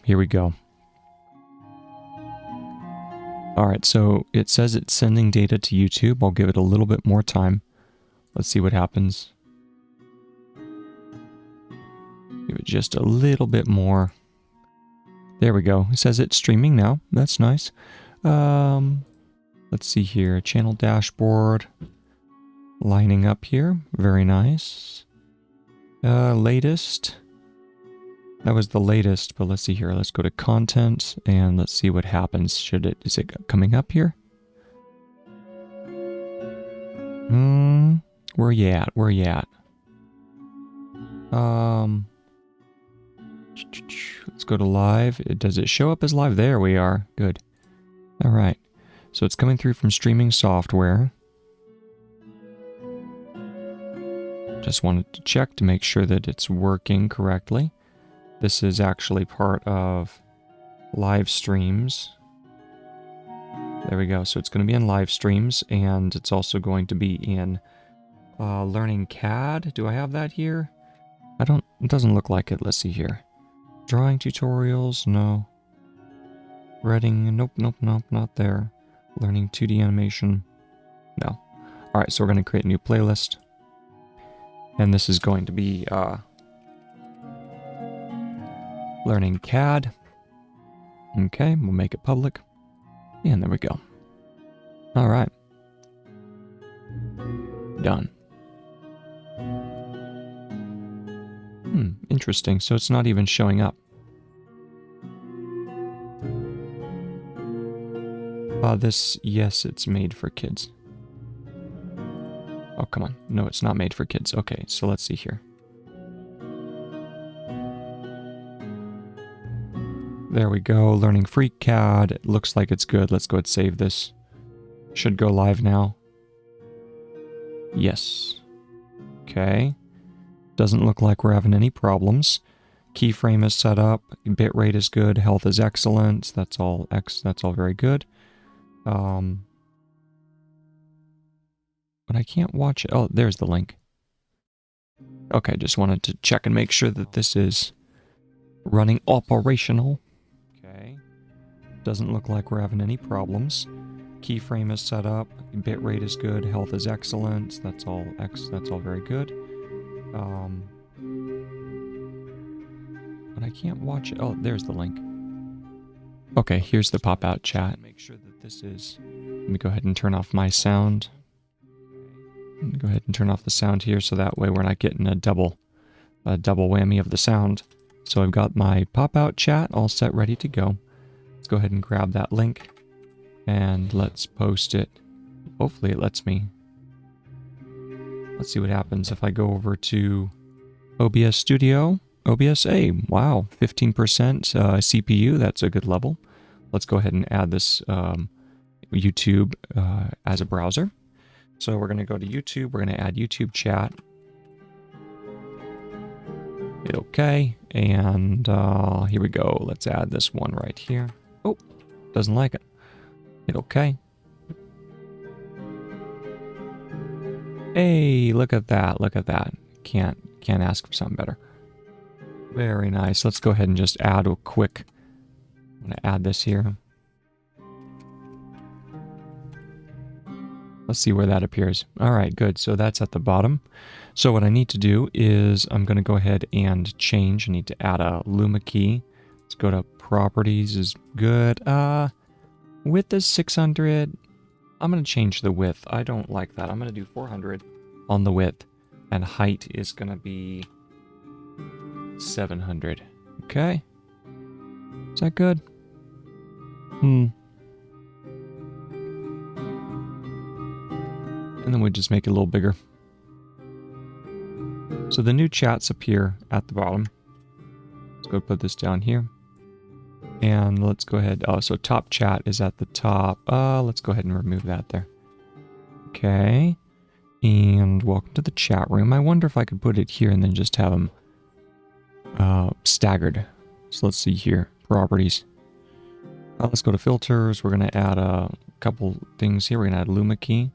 Here we go. Alright, so it says it's sending data to YouTube. I'll give it a little bit more time. Let's see what happens. Give it just a little bit more. There we go. It says it's streaming now. That's nice. Let's see here. Channel dashboard. Lining up here. Very nice. Latest. That was the latest, but let's see here. Let's go to content and let's see what happens. Is it coming up here? Where you at? Where you at? Let's go to live. Does it show up as live? There we are. Good. All right. So it's coming through from streaming software. Just wanted to check to make sure that it's working correctly. This is actually part of live streams. There we go. So it's going to be in live streams, and it's also going to be in learning CAD. Do I have that here? It doesn't look like it. Let's see here. Drawing tutorials, no. Reading, nope, not there. Learning 2D animation, no. Alright, so we're going to create a new playlist. And this is going to be learning CAD. Okay, we'll make it public. And there we go. Alright. Done. Interesting. So it's not even showing up. Yes, it's made for kids. Oh, come on. No, it's not made for kids. Okay, so let's see here. There we go. Learning FreeCAD. It looks like it's good. Let's go ahead and save this. Should go live now. Yes. Okay. Doesn't look like we're having any problems. Keyframe is set up. Bitrate is good. Health is excellent. That's all very good. But I can't watch it. Oh, there's the link. Okay, just wanted to check and make sure that this is running operational. Okay. Doesn't look like we're having any problems. Keyframe is set up. Bitrate is good. Health is excellent. That's all very good. But I can't watch it. Oh, there's the link. Okay, here's the pop-out chat. Make sure that this is... Let me go ahead and turn off my sound. Go ahead and turn off the sound here so that way we're not getting a double whammy of the sound. So I've got my pop-out chat all set, ready to go. Let's go ahead and grab that link and let's post it. Hopefully it lets me. Let's see what happens if I go over to OBS Studio. OBS A, wow, 15% CPU, that's a good level. Let's go ahead and add this YouTube as a browser. So we're going to go to YouTube, we're going to add YouTube chat. Hit OK, and here we go. Let's add this one right here. Oh, doesn't like it. Hit OK. Hey, look at that, look at that. Can't ask for something better. Very nice. Let's go ahead and just add a quick... I'm going to add this here. Let's see where that appears. All right, good. So that's at the bottom. So what I need to do is I'm going to go ahead and change. I need to add a Luma key. Let's go to properties is good. Width is 600. I'm going to change the width. I don't like that. I'm going to do 400 on the width. And height is going to be 700. Okay. Is that good? And then we just make it a little bigger. So the new chats appear at the bottom. Let's go put this down here. And let's go ahead. Oh, so top chat is at the top. Let's go ahead and remove that there. Okay. And welcome to the chat room. I wonder if I could put it here and then just have them staggered. So let's see here. Properties. Let's go to filters. We're going to add a couple things here. We're going to add Luma key.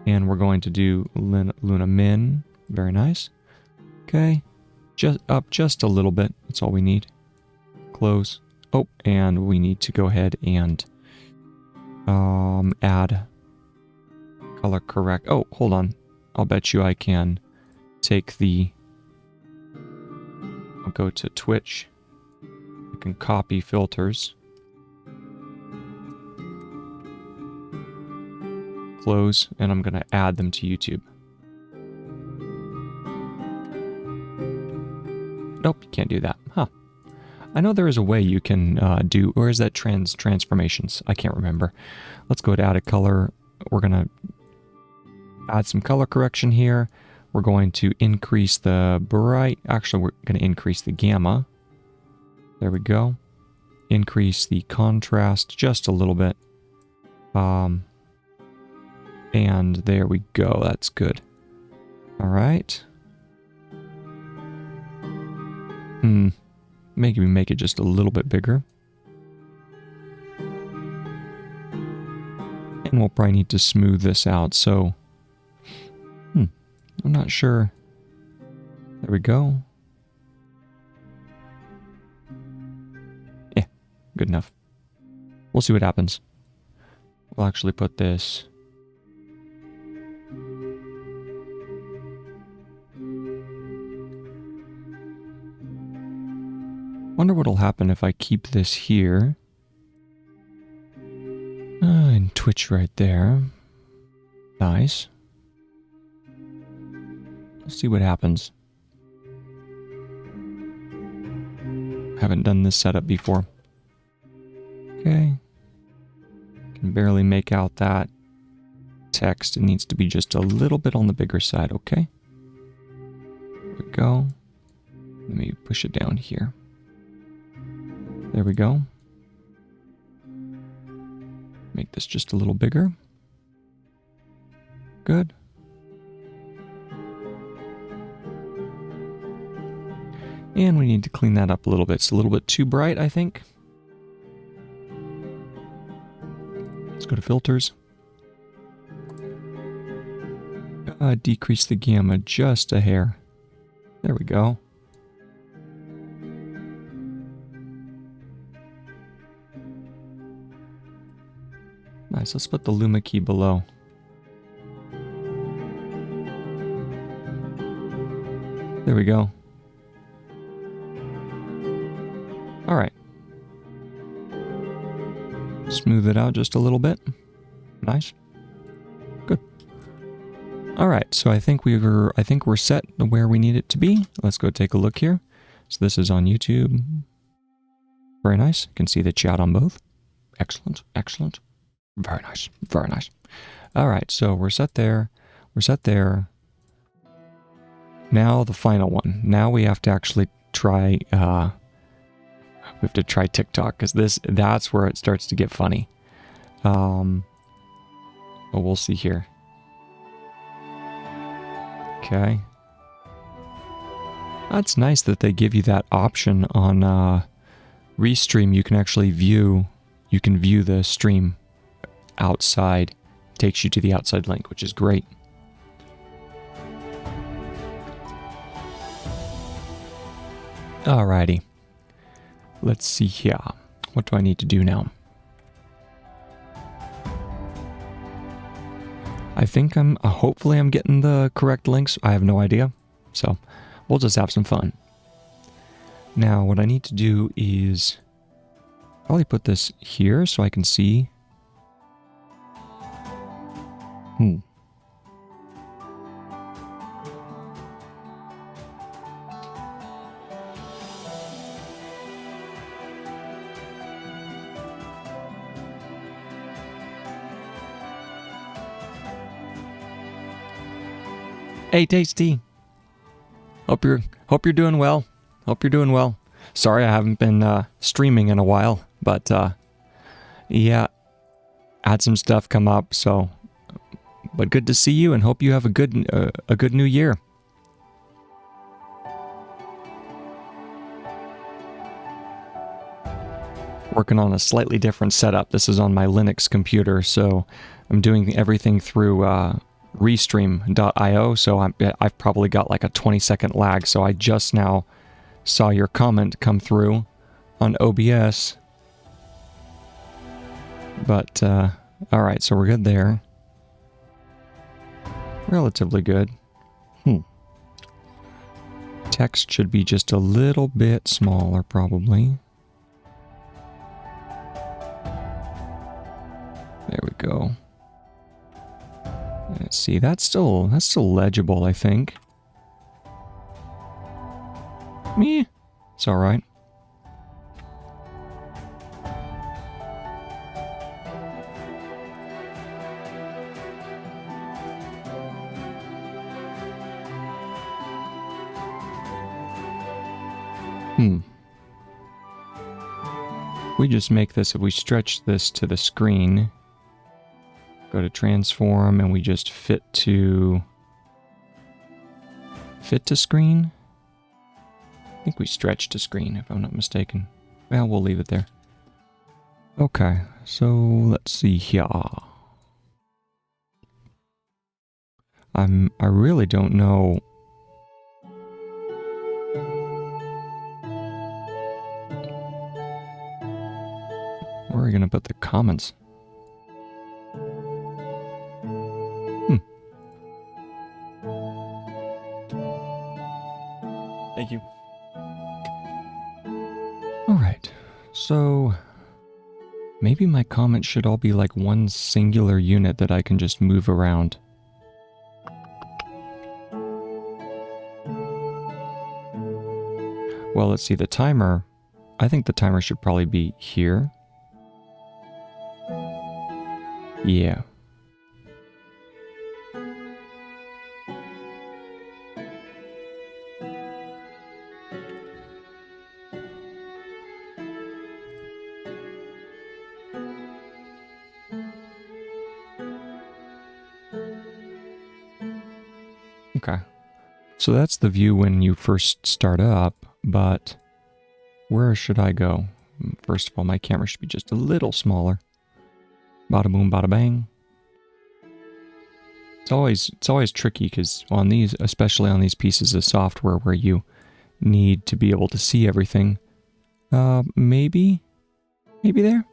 And we're going to do Luna min. Very nice. Okay. Just up just a little bit. That's all we need. close. Oh, and we need to go ahead and add color correct. Oh, hold on. I'll bet you I can take the... I'll go to Twitch. I can copy filters. Close, and I'm going to add them to YouTube. Nope, you can't do that. Huh. I know there is a way you can do, or is that transformations? I can't remember. Let's go to add a color. We're going to add some color correction here. We're going to increase the bright. Actually, we're going to increase the gamma. There we go. Increase the contrast just a little bit. And there we go. That's good. All right. Maybe make it just a little bit bigger. And we'll probably need to smooth this out. So, I'm not sure. There we go. Yeah, good enough. We'll see what happens. We'll actually put this... Wonder what'll happen if I keep this here. And Twitch right there. Nice. Let's see what happens. Haven't done this setup before. Okay. Can barely make out that text. It needs to be just a little bit on the bigger side, okay? There we go. Let me push it down here. There we go. Make this just a little bigger. Good. And we need to clean that up a little bit. It's a little bit too bright, I think. Let's go to filters. Decrease the gamma just a hair. There we go. Nice, let's put the Luma key below. There we go. Alright. Smooth it out just a little bit. Nice. Good. Alright, so I think we're set where we need it to be. Let's go take a look here. So this is on YouTube. Very nice. You can see the chat on both. Excellent, excellent. Very nice, very nice. All right, so we're set there. We're set there. Now the final one. Now we have to actually try, we have to try TikTok, because that's where it starts to get funny. But we'll see here. Okay. That's nice that they give you that option on Restream. You can actually view the stream outside. Takes you to the outside link, which is great. Alrighty. Let's see here. What do I need to do now? I think hopefully I'm getting the correct links. I have no idea. So we'll just have some fun. Now what I need to do is probably put this here so I can see. Hey, Tasty. Hope you're doing well. Hope you're doing well. Sorry I haven't been streaming in a while, but yeah, had some stuff come up. So, but good to see you, and hope you have a good new year. Working on a slightly different setup. This is on my Linux computer, so I'm doing everything through Restream.io, so I've probably got like a 20-second lag, so I just now saw your comment come through on OBS. But, alright, so we're good there. Relatively good. Text should be just a little bit smaller, probably. There we go. Let's see, that's still legible, I think. Meh. It's alright. We just make this, if we stretch this to the screen, go to transform, and we just fit to screen? I think we stretch to screen, if I'm not mistaken. Well, we'll leave it there. Okay, so let's see here. I really don't know. Where are we gonna put the comments? Thank you. Alright, so maybe my comments should all be like one singular unit that I can just move around. Well, let's see, the timer. I think the timer should probably be here. Yeah. Okay. So that's the view when you first start up, but where should I go? First of all, my camera should be just a little smaller. Bada boom, bada bang. It's always tricky because on these, especially on these pieces of software where you need to be able to see everything. Maybe there?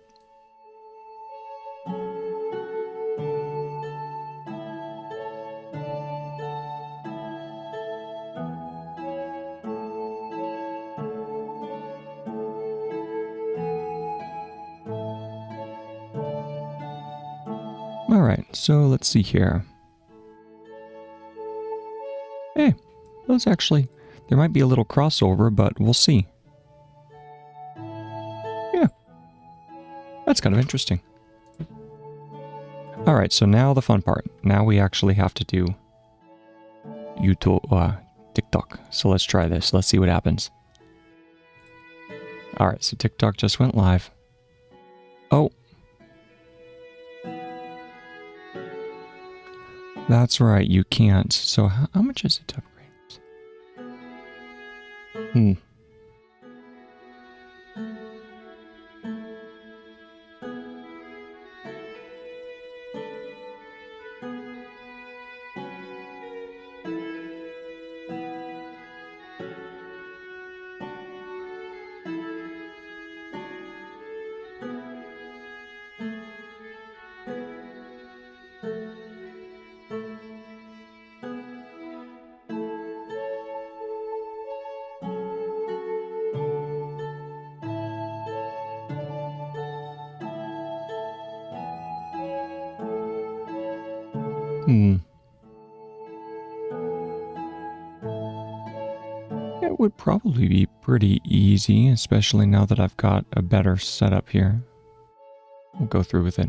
Alright, so let's see here. Hey, those actually, there might be a little crossover, but we'll see. Yeah, that's kind of interesting. Alright, so now the fun part. Now we actually have to do YouTube, TikTok. So let's try this. Let's see what happens. Alright, so TikTok just went live. Oh. That's right, you can't. So how much is it to upgrade? It would probably be pretty easy, especially now that I've got a better setup here. We'll go through with it.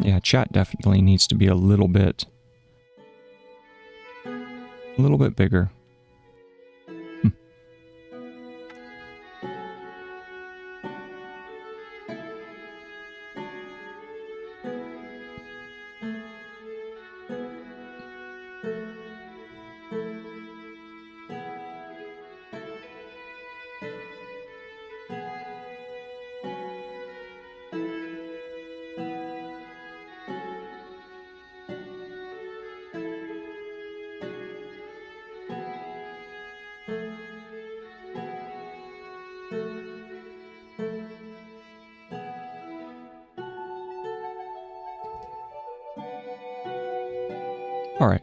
Yeah, chat definitely needs to be a little bit bigger. All right.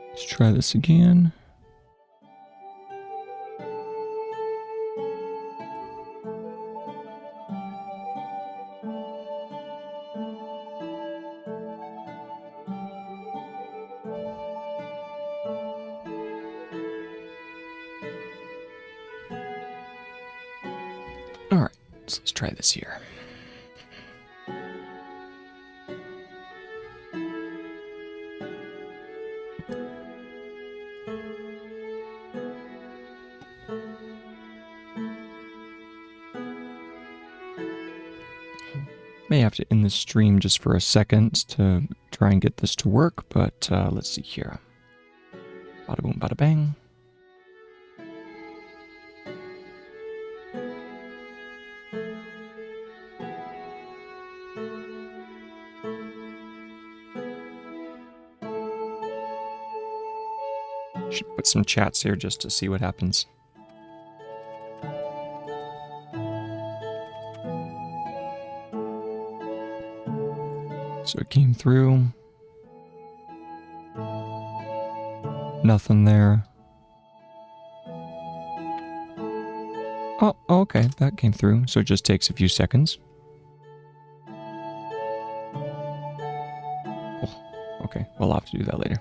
Let's try this again. All right, so let's try this here. May have to end the stream just for a second to try and get this to work, but let's see here. Bada boom, bada bang. Should put some chats here just to see what happens. So it came through. Nothing there. Oh, okay, that came through. So it just takes a few seconds. Oh, okay, we'll have to do that later.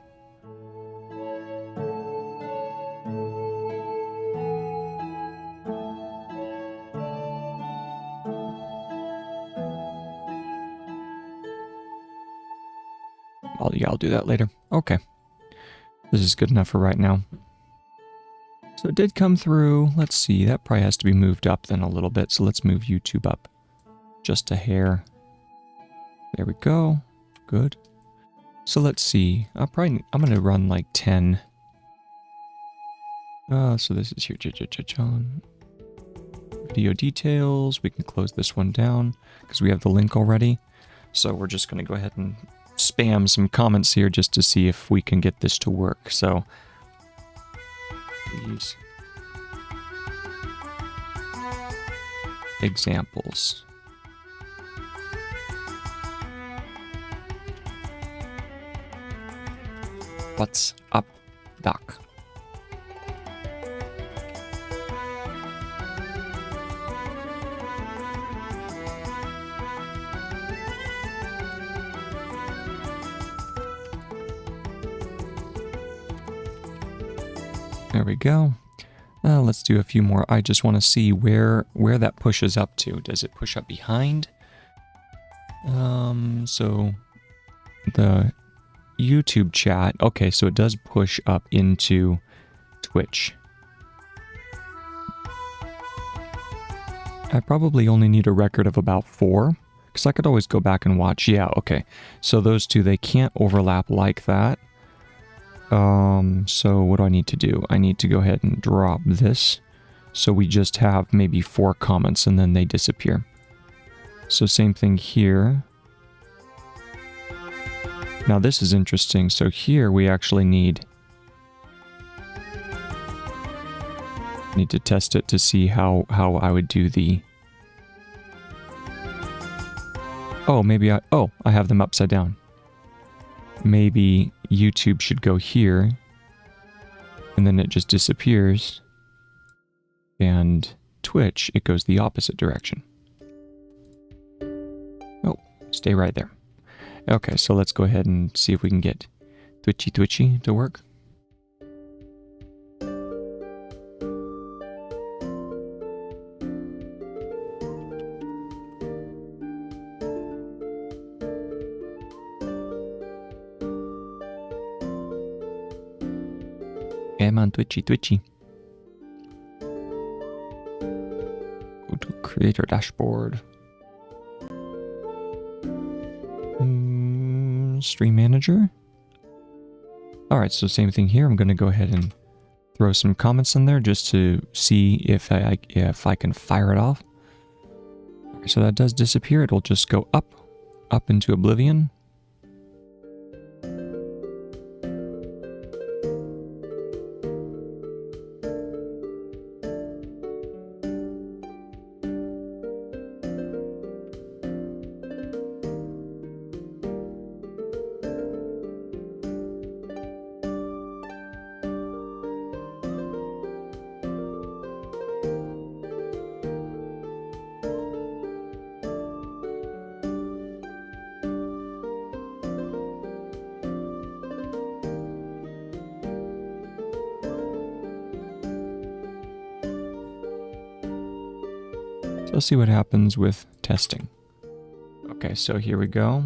I'll do that later. Okay. This is good enough for right now. So it did come through. Let's see. That probably has to be moved up then a little bit. So let's move YouTube up just a hair. There we go. Good. So let's see. I'm going to run like 10. So this is here. Video details. We can close this one down because we have the link already. So we're just going to go ahead and spam some comments here just to see if we can get this to work. So these examples. What's up, Doc? There we go. Let's do a few more. I just want to see where that pushes up to. Does it push up behind? So the YouTube chat. Okay, so it does push up into Twitch. I probably only need a record of about 4, because I could always go back and watch. Yeah, okay. So those two, they can't overlap like that. So what do I need to do? I need to go ahead and drop this. So we just have maybe 4 comments and then they disappear. So same thing here. Now this is interesting. So here we actually need to test it to see how I would do the... Oh, maybe I have them upside down. Maybe YouTube should go here, and then it just disappears, and Twitch, it goes the opposite direction. Oh, stay right there. Okay, so let's go ahead and see if we can get Twitchy to work. Come on, Twitchy. Go to Creator Dashboard. Stream Manager. Alright, so same thing here. I'm going to go ahead and throw some comments in there just to see if I can fire it off. So that does disappear. It'll just go up into oblivion. So let's see what happens with testing. Okay, so here we go.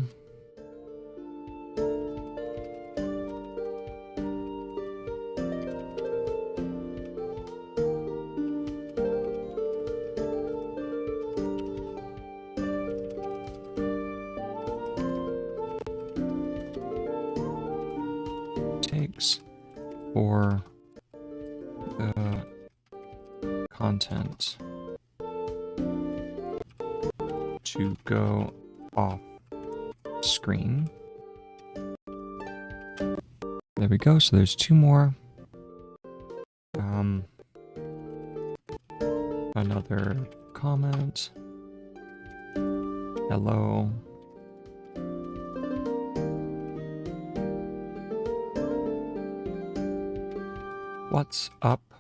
Takes for the content to go off screen. There we go. So there's two more. Another comment. Hello. What's up,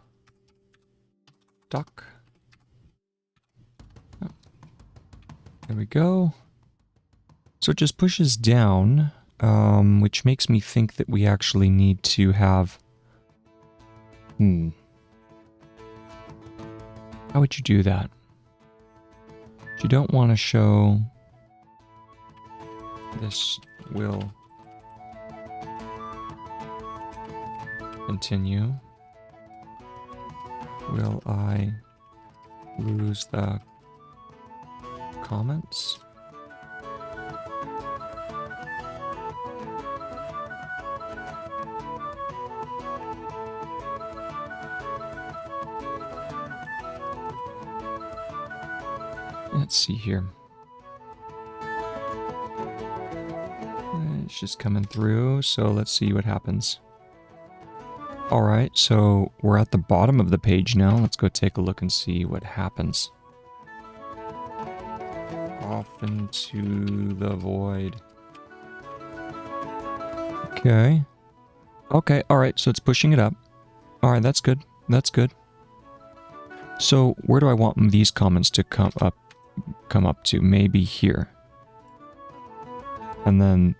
duck? Oh. There we go. So it just pushes down, which makes me think that we actually need to have... How would you do that? You don't want to show... This will continue. Will I lose the comments? Let's see here. It's just coming through, so let's see what happens. Alright, so we're at the bottom of the page now. Let's go take a look and see what happens. Off into the void. Okay. Okay, alright, so it's pushing it up. Alright, that's good. That's good. So where do I want these comments to come up to? Maybe here. And then...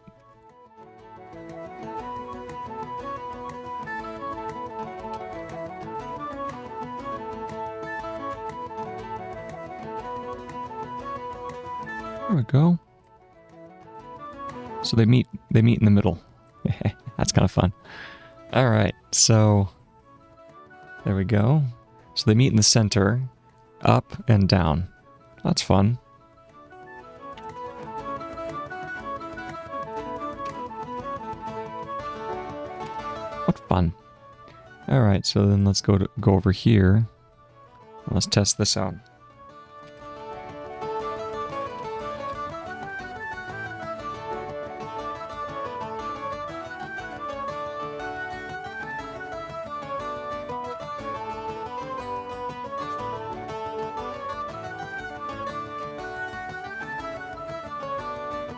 There we go. So they meet in the middle. That's kind of fun. All right, so there we go. So they meet in the center, up and down. That's fun. What fun. All right, so then let's go over here. Let's test this out.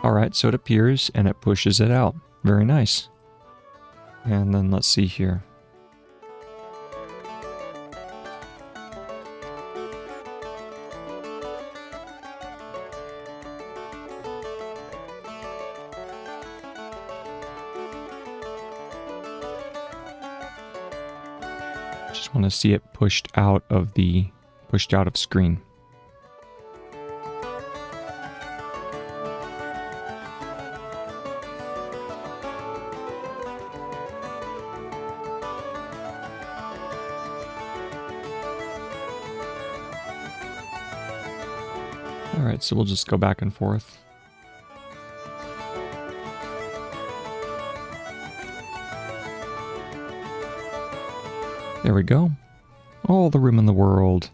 Alright, so it appears and it pushes it out. Very nice. And then let's see here. Just want to see it pushed out of screen. Alright, so we'll just go back and forth. There we go. All the room in the world.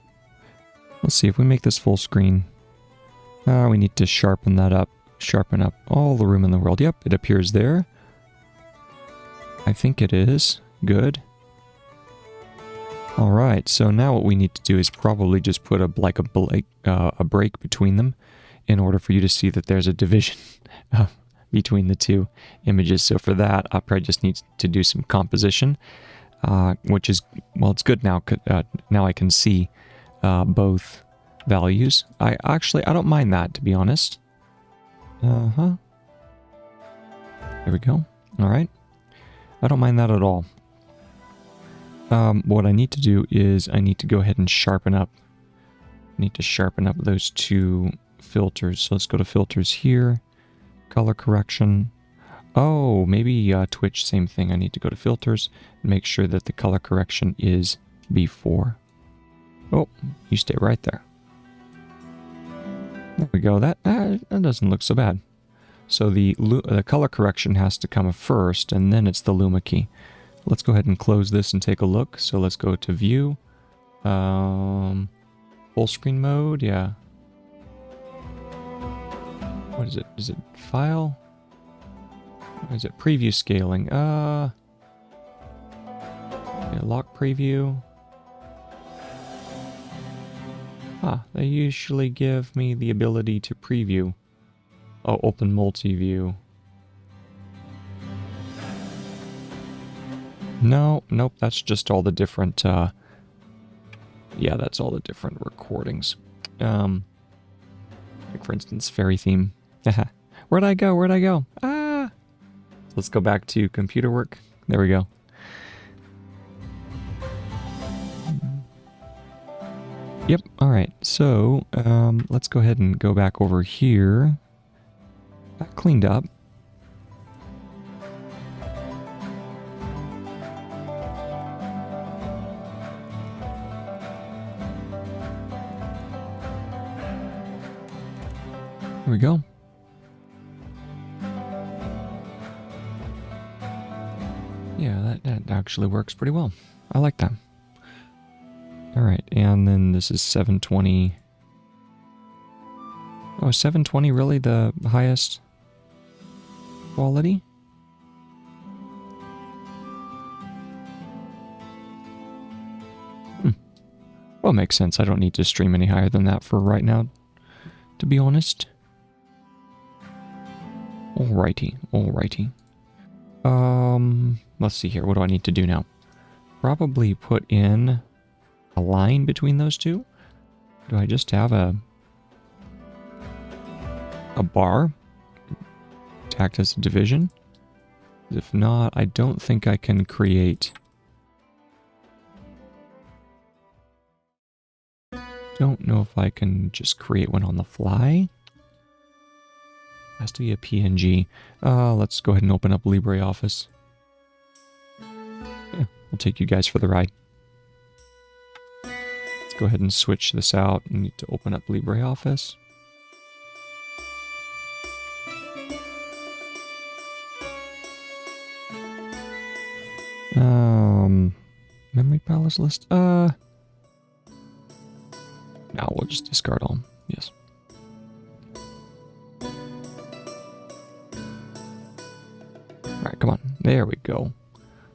Let's see if we make this full screen. We need to sharpen that up. Sharpen up all the room in the world. Yep, it appears there. I think it is. Good. Alright, so now what we need to do is probably just put a break between them in order for you to see that there's a division between the two images. So for that, I probably just need to do some composition, which is, well, it's good now. Now I can see both values. I don't mind that, to be honest. There we go. Alright. I don't mind that at all. What I need to do is I need to go ahead and sharpen up. I need to sharpen up those two filters. So let's go to filters here. Color correction. Oh, maybe Twitch, same thing. I need to go to filters and make sure that the color correction is before. Oh, you stay right there. There we go. That doesn't look so bad. So the color correction has to come first, and then it's the Luma key. Let's go ahead and close this and take a look. So let's go to view. Full screen mode, yeah. What is it? Is it file? Or is it preview scaling? Yeah, lock preview. They usually give me the ability to preview. Oh, open multi-view. No, nope, that's just all the different, yeah, that's all the different recordings. Like for instance, fairy theme. Where'd I go? Where'd I go? Let's go back to computer work. There we go. Yep, alright, so, let's go ahead and go back over here. That cleaned up. Here we go. Yeah, that actually works pretty well. I like that. Alright, and then this is 720. Oh, 720 really the highest quality? Well, it makes sense. I don't need to stream any higher than that for right now, to be honest. Alrighty, alrighty. Let's see here. What do I need to do now? Probably put in a line between those two. Do I just have a bar to act as a division? If not, I don't think I can create. Don't know if I can just create one on the fly. Has to be a PNG. Let's go ahead and open up LibreOffice. Yeah, we'll take you guys for the ride. Let's go ahead and switch this out. We need to open up LibreOffice. Memory palace list. No, we'll just discard all. Yes. Alright, come on. There we go.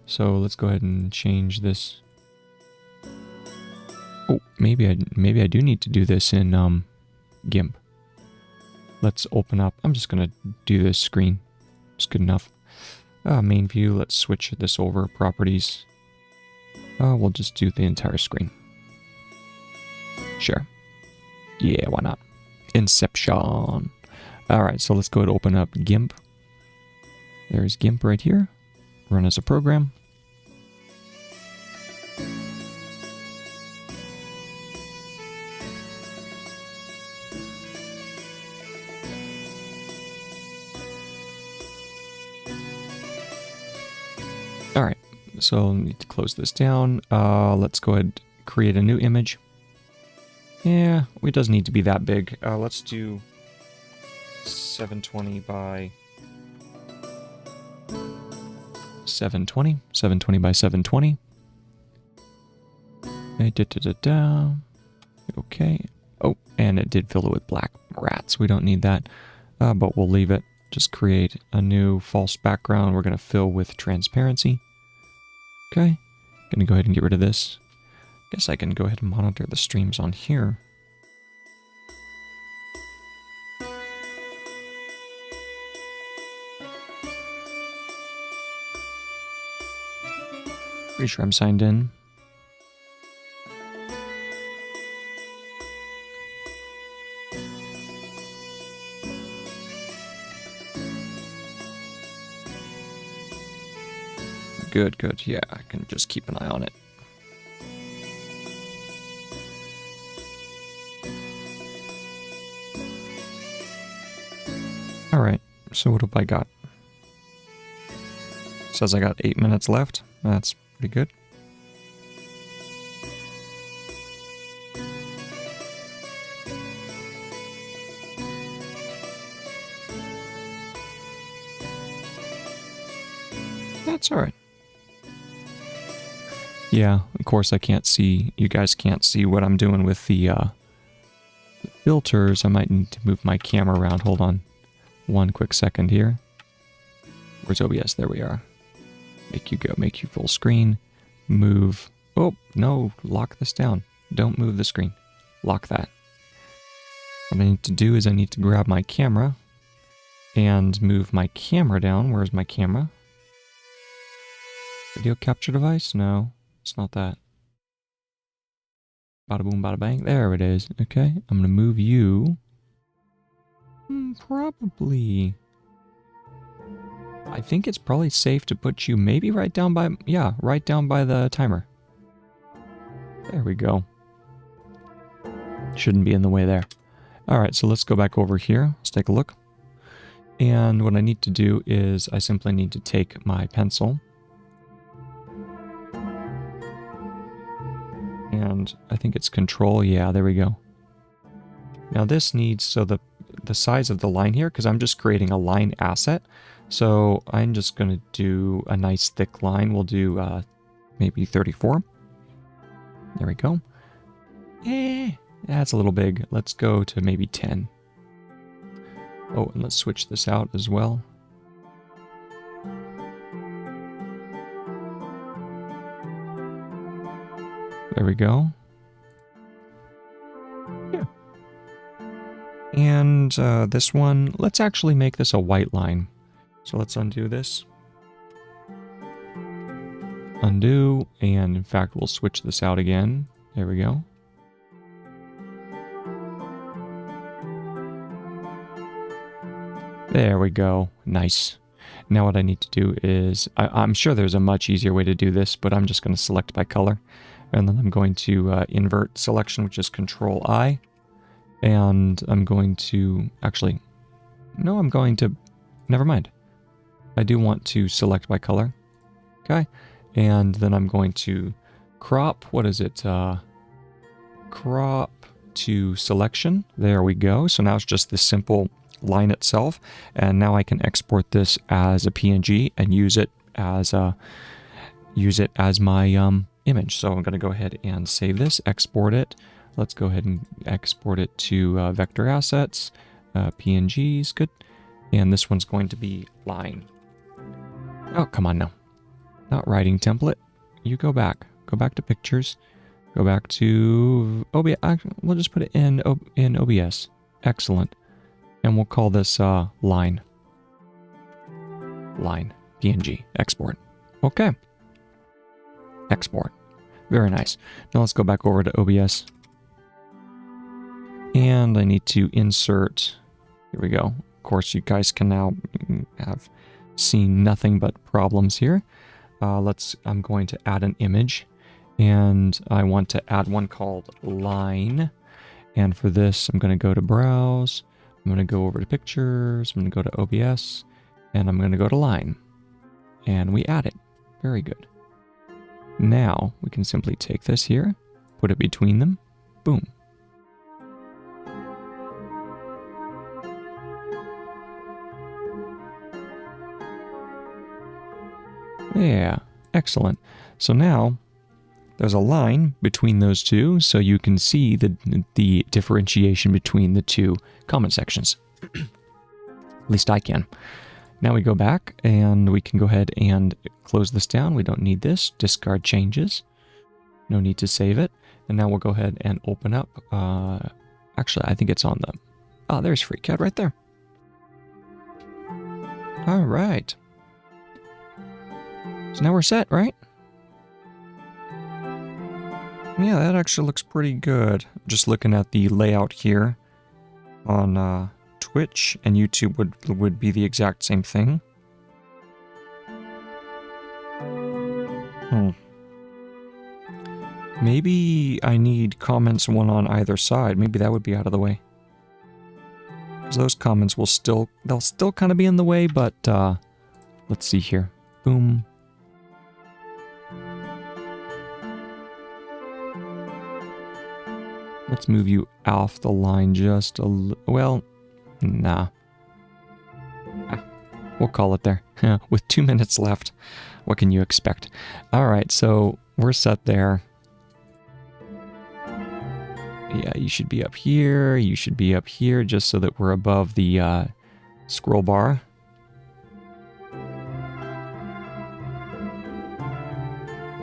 So let's go ahead and change this. Oh, maybe I do need to do this in GIMP. Let's open up. I'm just gonna do this screen. It's good enough. Main view. Let's switch this over. Properties. We'll just do the entire screen. Sure. Yeah, why not? Inception. Alright, so let's go ahead and open up GIMP. There's GIMP right here. Run as a program. Alright, so need to close this down. Let's go ahead and create a new image. Yeah, it doesn't need to be that big. Let's do 720 by 720. 720 by 720. Okay. Oh, And it did fill it with black rats. We don't need that, but we'll leave it. Just create a new false background. We're going to fill with transparency. Okay. Going to go ahead and get rid of this. Guess I can go ahead and monitor the streams on here. Pretty sure I'm signed in. Good, good. Yeah, I can just keep an eye on it. Alright, so what have I got? Says I got 8 minutes left. That's pretty good. That's alright. Yeah, of course I can't see, you guys can't see what I'm doing with the filters. I might need to move my camera around. Hold on. One quick second here. Where's OBS? There we are. Make you go, make you full screen. Move. Oh, no, lock this down. Don't move the screen. Lock that. What I need to do is I need to grab my camera and move my camera down. Where's my camera? Video capture device? No. It's not that. Bada boom, bada bang. There it is. Okay, I'm going to move you. Probably. I think it's probably safe to put you maybe right down by... Yeah, right down by the timer. There we go. Shouldn't be in the way there. Alright, so let's go back over here. Let's take a look. And what I need to do is I simply need to take my pencil. And I think it's control. Yeah, there we go. Now this needs, so the size of the line here, because I'm just creating a line asset. So I'm just going to do a nice thick line. We'll do maybe 34. There we go. That's a little big. Let's go to maybe 10. Oh, and let's switch this out as well. There we go. Yeah. And this one, let's actually make this a white line. So let's undo this. Undo, and in fact, we'll switch this out again. There we go. There we go. Nice. Now what I need to do is, I'm sure there's a much easier way to do this, but I'm just going to select by color. And then I'm going to invert selection, which is Control I. And I'm going to, actually, no, I'm going to, never mind. I do want to select by color. Okay. And then I'm going to crop, what is it? Crop to selection. There we go. So now it's just this simple line itself. And now I can export this as a PNG and use it as my image. So I'm going to go ahead and save this, export it. Let's go ahead and export it to vector assets, PNGs, good. And this one's going to be line. Oh, come on now. Not writing template. You go back to pictures, go back to OBS. We'll just put it in OBS. Excellent. And we'll call this line. Line, PNG, export. Okay. Export. Very nice. Now let's go back over to OBS. And I need to insert, here we go. Of course, you guys can now have seen nothing but problems here. I'm going to add an image, and I want to add one called line. And for this, I'm going to go to browse. I'm going to go over to pictures. I'm going to go to OBS, and I'm going to go to line. And we add it. Very good. Now we can simply take this here, put it between them. Boom. Yeah, excellent. So now there's a line between those two, so you can see the differentiation between the two comment sections. At least I can. Now we go back, and we can go ahead and close this down. We don't need this. Discard changes. No need to save it. And now we'll go ahead and open up. Actually, I think it's on the... Oh, there's FreeCAD right there. All right. So now we're set, right? Yeah, that actually looks pretty good. Just looking at the layout here on Twitch and YouTube would be the exact same thing. Maybe I need comments one on either side. Maybe that would be out of the way. Because those comments they'll still kind of be in the way, but let's see here. Boom. Let's move you off the line just a little. Well, nah. We'll call it there. With 2 minutes left, what can you expect? Alright, so we're set there. Yeah, you should be up here. You should be up here just so that we're above the scroll bar.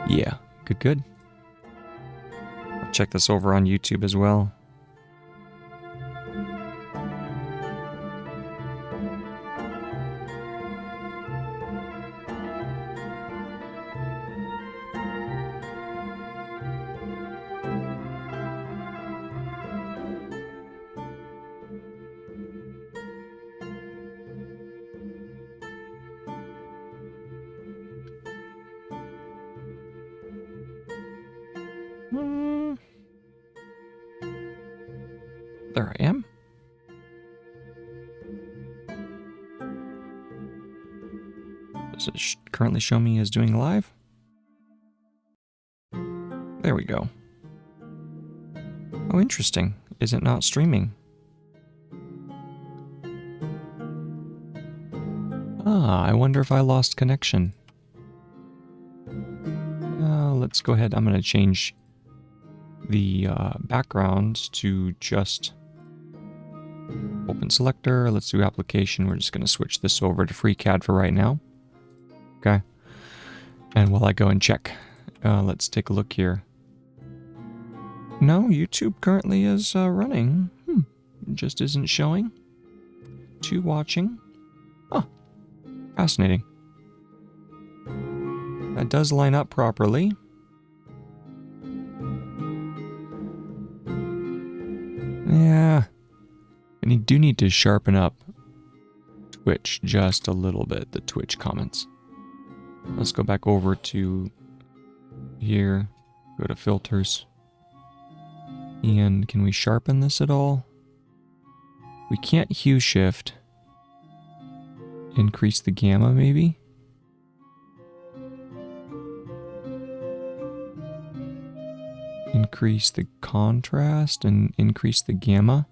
Yeah, good. I'll check this over on YouTube as well. There I am. Does it currently show me as doing live? There we go. Oh, interesting. Is it not streaming? Ah, I wonder if I lost connection. Let's go ahead. I'm going to change the background to just open selector. Let's do application. We're just going to switch this over to FreeCAD for right now. Okay. And while I go and check, let's take a look here. No, YouTube currently is running. It just isn't showing. 2 watching. Oh, fascinating. That does line up properly. Yeah. And you do need to sharpen up Twitch just a little bit, the Twitch comments. Let's go back over to here, go to filters. And can we sharpen this at all? We can't hue shift. Increase the gamma maybe? Increase the contrast and increase the gamma.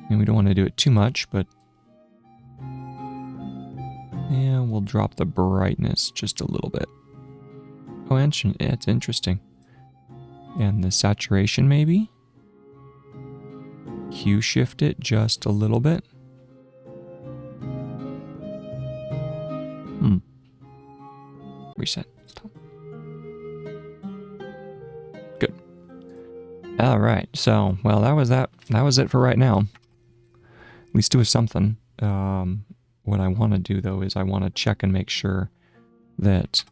And we don't want to do it too much, but yeah, we'll drop the brightness just a little bit. Oh, it's interesting. And the saturation maybe? Hue shift it just a little bit. Reset. Stop. Good. All right. So, well, that was it for right now. At least it was something. What I want to do, though, is I want to check and make sure that...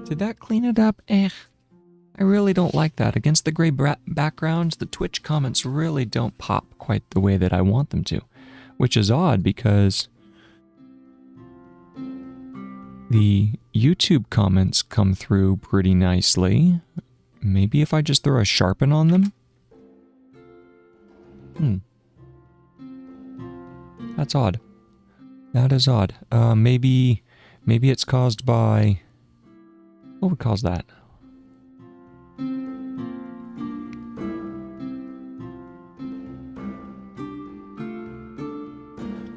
Did that clean it up? I really don't like that. Against the gray backgrounds, the Twitch comments really don't pop quite the way that I want them to. Which is odd, because the YouTube comments come through pretty nicely. Maybe if I just throw a sharpen on them? That's odd. That is odd. Maybe it's caused by... What would cause that?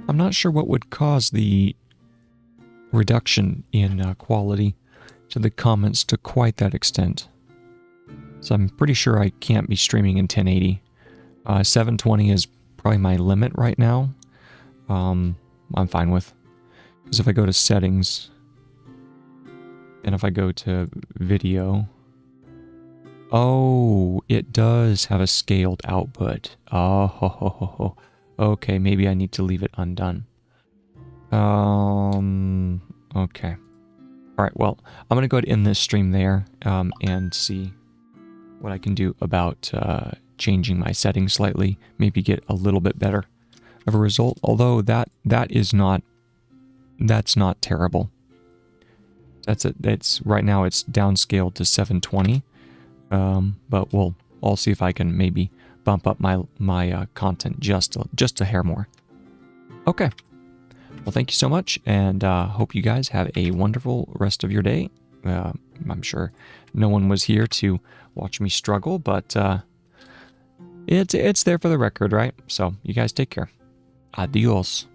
I'm not sure what would cause the reduction in quality to the comments to quite that extent. So I'm pretty sure I can't be streaming in 1080. 720 is probably my limit right now. I'm fine with. Because if I go to settings, and if I go to video, oh, it does have a scaled output. Oh, okay, maybe I need to leave it undone. Okay. All right, well, I'm going to go ahead and end this stream there and see what I can do about changing my settings slightly, maybe get a little bit better of a result, although that's not terrible. That's right now it's downscaled to 720, but I'll see if I can maybe bump up my content just a hair more. Okay. Well, thank you so much, and hope you guys have a wonderful rest of your day. I'm sure no one was here to watch me struggle, but it's there for the record, right? So you guys take care. Adios.